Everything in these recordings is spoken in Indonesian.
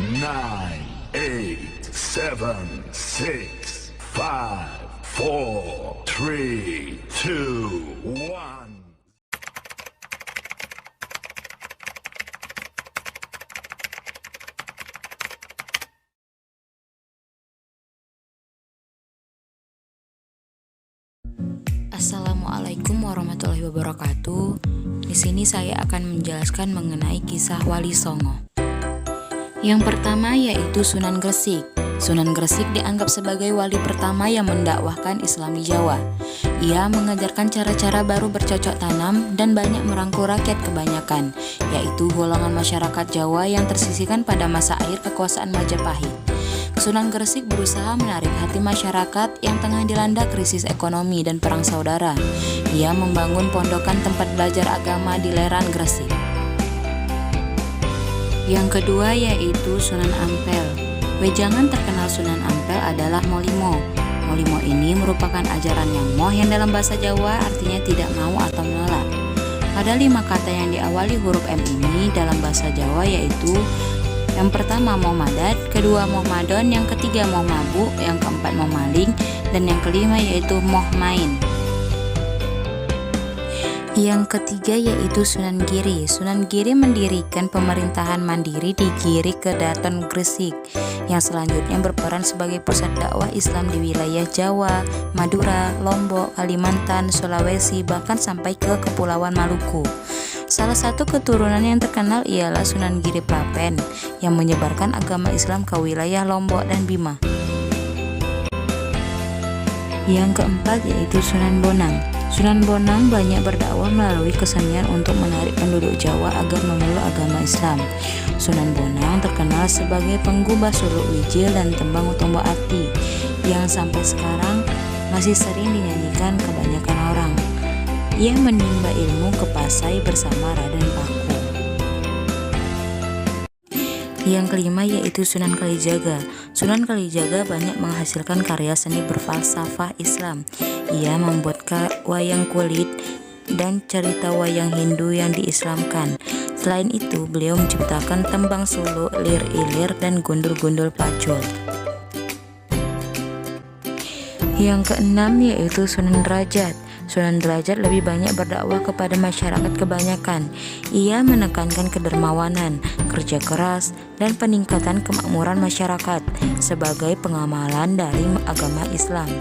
nine, eight, seven, six, five, four, three, two, one. Assalamualaikum warahmatullahi wabarakatuh. Di sini saya akan menjelaskan mengenai kisah Wali Songo. Yang pertama yaitu Sunan Gresik. Sunan Gresik dianggap sebagai wali pertama yang mendakwahkan Islam di Jawa. Ia mengajarkan cara-cara baru bercocok tanam dan banyak merangkul rakyat kebanyakan, yaitu golongan masyarakat Jawa yang tersisihkan pada masa akhir kekuasaan Majapahit. Sunan Gresik berusaha menarik hati masyarakat yang tengah dilanda krisis ekonomi dan perang saudara. Ia membangun pondokan tempat belajar agama di Leran, Gresik. Yang kedua yaitu Sunan Ampel. Wejangan terkenal Sunan Ampel adalah Molimo. Molimo ini merupakan ajaran yang moh yang dalam bahasa Jawa artinya tidak mau atau menolak. Ada 5 kata yang diawali huruf M ini dalam bahasa Jawa yaitu yang pertama mau madat, kedua mau madon, yang ketiga mau mabuk, yang keempat mau maling, dan yang kelima yaitu moh main. Yang ketiga yaitu Sunan Giri. Sunan Giri mendirikan pemerintahan mandiri di Giri Kedaton, Gresik, yang selanjutnya berperan sebagai pusat dakwah Islam di wilayah Jawa, Madura, Lombok, Kalimantan, Sulawesi, bahkan sampai ke Kepulauan Maluku. Salah satu keturunan yang terkenal ialah Sunan Giri Prapen yang menyebarkan agama Islam ke wilayah Lombok dan Bima. Yang keempat yaitu Sunan Bonang. Sunan Bonang banyak berdakwah melalui kesenian untuk menarik penduduk Jawa agar memeluk agama Islam. Sunan Bonang terkenal sebagai penggubah suluk wijil dan tembang tombak ati yang sampai sekarang masih sering dinyanyikan kebanyakan orang. Ia menimba ilmu ke Pasai bersama Raden Paku. Yang kelima yaitu Sunan Kalijaga. Sunan Kalijaga banyak menghasilkan karya seni berfalsafah Islam. Ia membuat wayang kulit dan cerita wayang Hindu yang diislamkan. Selain itu, beliau menciptakan tembang suluk, lir-ilir, dan gundul-gundul pacul. Yang keenam yaitu Sunan Derajat. Sunan Derajat lebih banyak berdakwah kepada masyarakat kebanyakan. Ia menekankan kedermawanan, kerja keras, dan peningkatan kemakmuran masyarakat sebagai pengamalan dari agama Islam.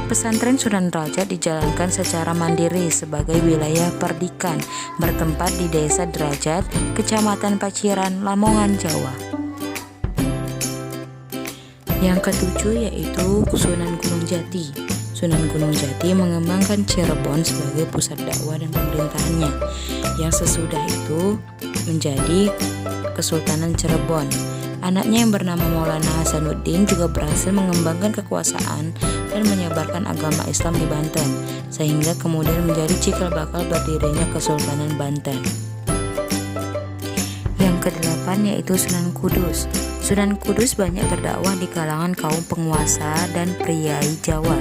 Pesantren Sunan Derajat dijalankan secara mandiri sebagai wilayah perdikan, bertempat di Desa Derajat, Kecamatan Paciran, Lamongan, Jawa. Yang ketujuh yaitu Sunan Gunung Jati. Sunan Gunung Jati mengembangkan Cirebon sebagai pusat dakwah dan pemerintahannya, yang sesudah itu menjadi Kesultanan Cirebon. Anaknya yang bernama Maulana Hasanuddin juga berhasil mengembangkan kekuasaan dan menyebarkan agama Islam di Banten, sehingga kemudian menjadi cikal bakal berdirinya Kesultanan Banten. Yang kedelapan yaitu Sunan Kudus. Sunan Kudus banyak berdakwah di kalangan kaum penguasa dan priai Jawa.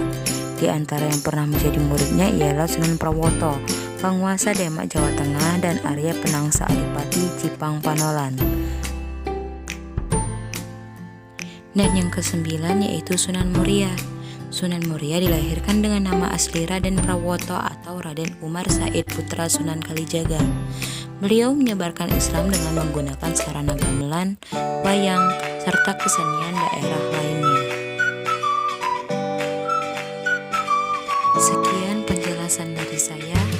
Di antara yang pernah menjadi muridnya ialah Sunan Prawoto, penguasa Demak Jawa Tengah, dan Arya Penangsa Adipati Cipang Panolan. Dan yang kesembilan yaitu Sunan Muria. Sunan Muria dilahirkan dengan nama asli Raden Prawoto atau Raden Umar Said putra Sunan Kalijaga. Beliau menyebarkan Islam dengan menggunakan sarana gamelan, wayang, serta kesenian daerah lainnya. Sekian penjelasan dari saya.